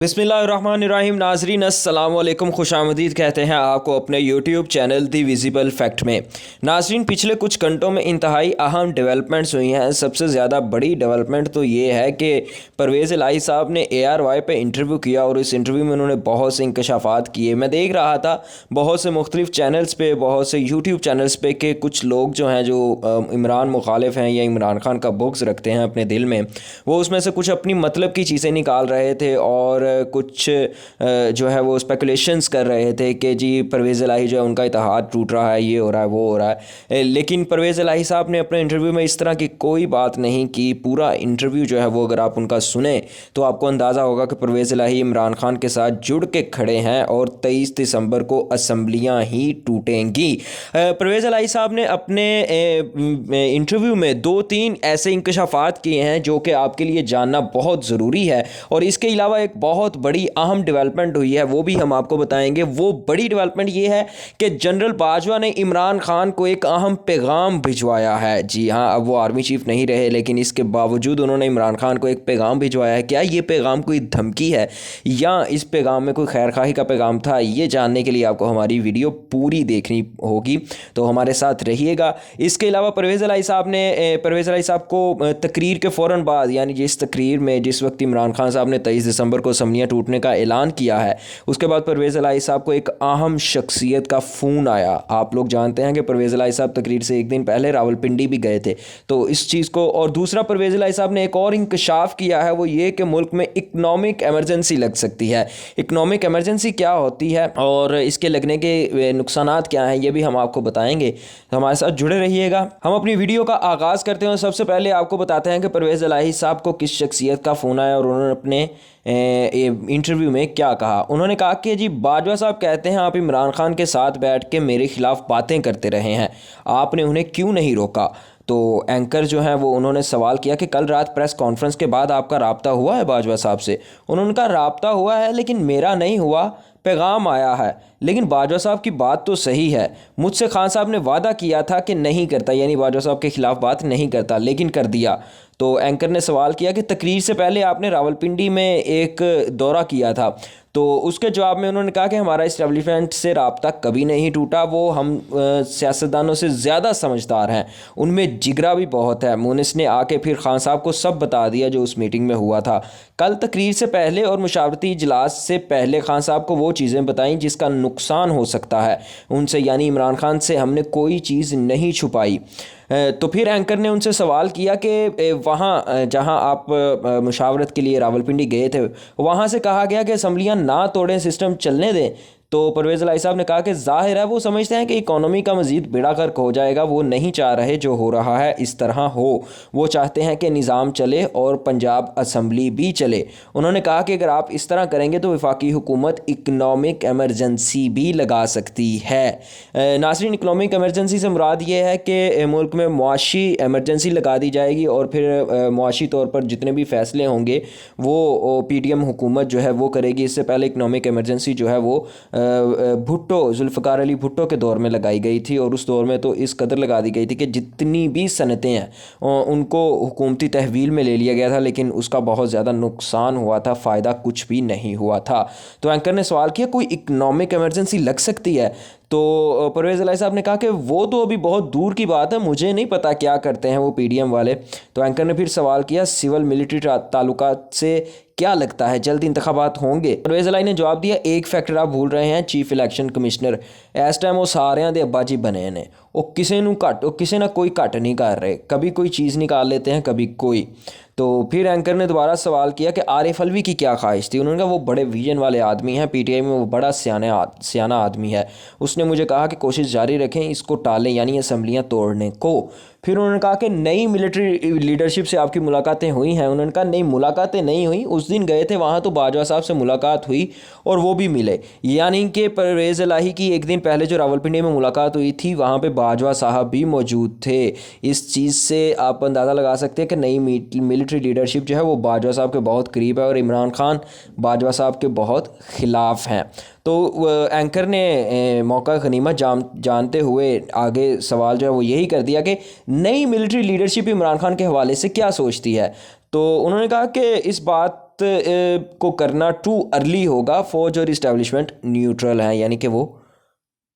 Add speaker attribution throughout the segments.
Speaker 1: बिस्मिल्लाहिर्रहमानिर्रहीम। नाजरीन अस्सलाम वालेकुम, खुशामदीद कहते हैं आपको अपने यूट्यूब चैनल दी विजिबल फैक्ट में। नाजरीन, पिछले कुछ घंटों में इंतहाई अहम डेवलपमेंट्स हुई हैं। सबसे ज़्यादा बड़ी डेवलपमेंट तो ये है कि परवेज़ इलाही साहब ने ARY पे इंटरव्यू किया और इस इंटरव्यू में उन्होंने बहुत से इंकशाफात किए। मैं देख रहा था बहुत से मुख्तलिफ चैनल्स पे, बहुत से यूट्यूब चैनल्स पे कि कुछ लोग जो हैं जो इमरान मुखालिफ हैं या इमरान खान का बुग़्ज़ रखते हैं अपने दिल में, वो उसमें से कुछ अपनी मतलब की चीज़ें निकाल रहे थे और कुछ जो है वो स्पेकुलेशंस कर रहे थे कि जी परवेज़ इलाही जो है उनका इत्तेहाद टूट रहा है, ये हो रहा है, वो हो रहा है। लेकिन परवेज़ इलाही साहब ने अपने इंटरव्यू में इस तरह की कोई बात नहीं की। पूरा इंटरव्यू जो है वो अगर आप उनका सुने तो आपको अंदाज़ा होगा कि परवेज़ इलाही इमरान खान के साथ जुड़ के खड़े हैं और 23 दिसंबर को असम्बलियाँ ही टूटेंगी। परवेज़ इलाही साहब ने अपने इंटरव्यू में 2-3 ऐसे इंकशाफात किए हैं जो कि आपके लिए जानना बहुत ज़रूरी है। और इसके अलावा एक बहुत बड़ी अहम डेवलपमेंट हुई है, वो भी हम आपको बताएंगे। वो बड़ी डेवलपमेंट ये है कि जनरल बाजवा ने इमरान खान को एक अहम पैगाम भिजवाया है। जी हाँ, अब वो आर्मी चीफ नहीं रहे, लेकिन इसके बावजूद उन्होंने इमरान खान को एक पैगाम भिजवाया है। क्या ये पैगाम कोई धमकी है या इस पैगाम में कोई खैरखाही का पैगाम था? ये जानने के लिए आपको हमारी वीडियो पूरी देखनी होगी, तो हमारे साथ रहिएगा। इसके अलावा परवेज़ इलाही साहब को तकरीर के फ़ौरन बाद, यानी जिस तकरीर में जिस वक्त इमरान खान साहब ने 23 दिसंबर को असम्बलियाँ टूटने का ऐलान किया है, उसके बाद परवेज़ इलाही साहब को एक अहम शख्सियत का फ़ोन आया। आप लोग जानते हैं कि परवेज़ इलाही साहब तकरीर से एक दिन पहले रावलपिंडी भी गए थे, तो इस चीज़ को। और दूसरा, परवेज़ इलाही साहब ने एक और इंकशाफ किया है, वो ये कि मुल्क में इकनॉमिक एमरजेंसी लग सकती है। इकनॉमिक एमरजेंसी क्या होती है और इसके लगने के नुकसानात क्या हैं, ये भी हम आपको बताएंगे। हमारे साथ जुड़े रहिएगा। हम अपनी वीडियो का आगाज़ करते हैं। सबसे पहले आपको बताते हैं कि परवेज़ इलाही साहब को किस शख्सियत का फ़ोन आया और उन्होंने अपने इंटरव्यू में क्या कहा। उन्होंने कहा कि जी, बाजवा साहब कहते हैं आप इमरान खान के साथ बैठ के मेरे खिलाफ बातें करते रहे हैं, आपने उन्हें क्यों नहीं रोका? तो एंकर जो हैं वो उन्होंने सवाल किया कि कल रात प्रेस कॉन्फ्रेंस के बाद आपका राब्ता हुआ है बाजवा साहब से? उन्होंने कहा राब्ता हुआ है लेकिन मेरा नहीं हुआ, पैगाम आया है। लेकिन बाजवा साहब की बात तो सही है, मुझसे खान साहब ने वादा किया था कि नहीं करता, यानी बाजवा साहब के खिलाफ बात नहीं करता, लेकिन कर दिया। तो एंकर ने सवाल किया कि तकरीर से पहले आपने रावलपिंडी में एक दौरा किया था, तो उसके जवाब में उन्होंने कहा कि हमारा इस्टेब्लिशमेंट से राब्ता कभी नहीं टूटा, वो हम सियासतदानों से ज़्यादा समझदार हैं, उनमें जिगरा भी बहुत है। मुनिस ने आके फिर खान साहब को सब बता दिया जो उस मीटिंग में हुआ था। कल तकरीर से पहले और मुशावरती इजलास से पहले खान साहब को वो चीज़ें बताई जिसका नुकसान हो सकता है उनसे, यानी इमरान खान से हमने कोई चीज़ नहीं छुपाई। तो फिर एंकर ने उनसे सवाल किया कि वहाँ जहाँ आप मुशावरत के लिए रावलपिंडी गए थे, वहाँ से कहा गया कि असम्बलियाँ ना तोड़ें, सिस्टम चलने दें। तो परवेज़ इलाही साहब ने कहा कि ज़ाहिर है वो समझते हैं कि इकॉनमी का मज़ीद बेड़ा गर्क हो जाएगा, वो नहीं चाह रहे जो हो रहा है इस तरह हो, वो चाहते हैं कि निज़ाम चले और पंजाब असम्बली भी चले। उन्होंने कहा कि अगर आप इस तरह करेंगे तो वफाकी हुकूमत इकनॉमिक एमरजेंसी भी लगा सकती है। नाज़रीन, इकनॉमिक एमरजेंसी से मुराद ये है कि मुल्क में मुआशी एमरजेंसी लगा दी जाएगी और फिर मुआशी तौर पर जितने भी फ़ैसले होंगे वो PDM हुकूमत जो है वो करेगी। इससे पहले इकनॉमिक एमरजेंसी जो है वो भुट्टो, जुल्फ़िकार अली भुट्टो के दौर में लगाई गई थी, और उस दौर में तो इस कदर लगा दी गई थी कि जितनी भी सनतें हैं उनको हुकूमती तहवील में ले लिया गया था, लेकिन उसका बहुत ज़्यादा नुकसान हुआ था, फ़ायदा कुछ भी नहीं हुआ था। तो एंकर ने सवाल किया कोई इकनॉमिक एमरजेंसी लग सकती है? तो परवेज़ इलाही साहब ने कहा कि वो तो अभी बहुत दूर की बात है, मुझे नहीं पता क्या करते हैं वो PDM वाले। तो एंकर ने फिर सवाल किया सिविल मिलिट्री ताल्लुकात से क्या लगता है जल्द इंतखाबात होंगे? परवेज़ इलाही ने जवाब दिया एक फैक्टर आप भूल रहे हैं, चीफ इलेक्शन कमिश्नर इस टाइम वो सारियां दे अब्बा जी बने ने, वो किसी ना कोई घट नहीं कर रहे, कभी कोई चीज़ निकाल लेते हैं कभी कोई। तो फिर एंकर ने दोबारा सवाल किया कि आरिफ अलवी की क्या ख्वाहिश थी? उन्होंने कहा वो बड़े विजन वाले आदमी हैं, PTI में वो बड़ा सियाना आदमी है, उसने मुझे कहा कि कोशिश जारी रखें, इसको टालें, यानी असम्बलियाँ तोड़ने को। फिर उन्होंने कहा कि नई मिलिट्री लीडरशिप से आपकी मुलाकातें हुई हैं? उन्होंने कहा नहीं, मुलाकातें नहीं हुई, उस दिन गए थे वहाँ तो बाजवा साहब से मुलाकात हुई और वो भी मिले। यानी कि परवेज़ इलाही की एक दिन पहले जो रावलपिंडी में मुलाकात हुई थी वहाँ पे बाजवा साहब भी मौजूद थे। इस चीज़ से आप अंदाज़ा लगा सकते हैं कि नई मिलिट्री लीडरशिप जो है वो बाजवा साहब के बहुत करीब है और इमरान खान बाजवा साहब के बहुत ख़िलाफ़ हैं। तो एंकर ने मौका गनीमत जानते हुए आगे सवाल जो है वो यही कर दिया कि नई मिलिट्री लीडरशिप इमरान खान के हवाले से क्या सोचती है? तो उन्होंने कहा कि इस बात को करना टू अर्ली होगा। फ़ौज और इस्टेब्लिशमेंट न्यूट्रल हैं, यानी कि वो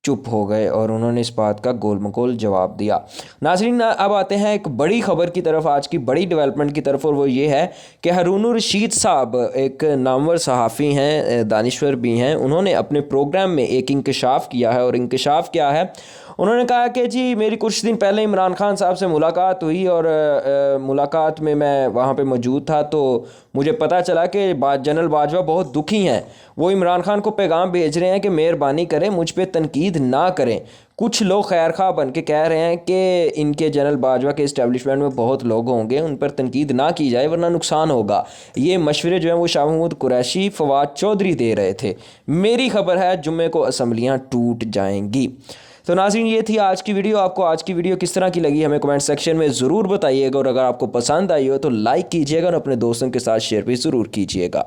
Speaker 1: चुप हो गए और उन्होंने इस बात का गोल मकोल जवाब दिया। नाज़रीन, अब आते हैं एक बड़ी ख़बर की तरफ, आज की बड़ी डेवलपमेंट की तरफ, और वो ये है कि हारून रशीद साहब एक नामवर सहाफ़ी हैं, दानिश्वर भी हैं। उन्होंने अपने प्रोग्राम में एक इंकशाफ किया है, और इंकशाफ क्या है, उन्होंने कहा कि जी मेरी कुछ दिन पहले इमरान खान साहब से मुलाकात हुई, और मुलाकात में मैं वहाँ पे मौजूद था, तो मुझे पता चला कि जनरल बाजवा बहुत दुखी हैं। वो इमरान खान को पैगाम भेज रहे हैं कि मेहरबानी करें, मुझ पे तनकीद ना करें। कुछ लोग खैर खा बन के कह रहे हैं कि इनके जनरल बाजवा के इस्टेब्लिशमेंट में बहुत लोग होंगे, उन पर तनकीद ना की जाए वरना नुकसान होगा। ये मशवरे जो हैं वो शाह महमूद कुरैशी, फवाद चौधरी दे रहे थे। मेरी खबर है जुम्मे को असम्बलियाँ टूट जाएंगी। तो नाज़रीन, ये थी आज की वीडियो। आपको आज की वीडियो किस तरह की लगी हमें कमेंट सेक्शन में ज़रूर बताइएगा, और अगर आपको पसंद आई हो तो लाइक कीजिएगा और अपने दोस्तों के साथ शेयर भी ज़रूर कीजिएगा।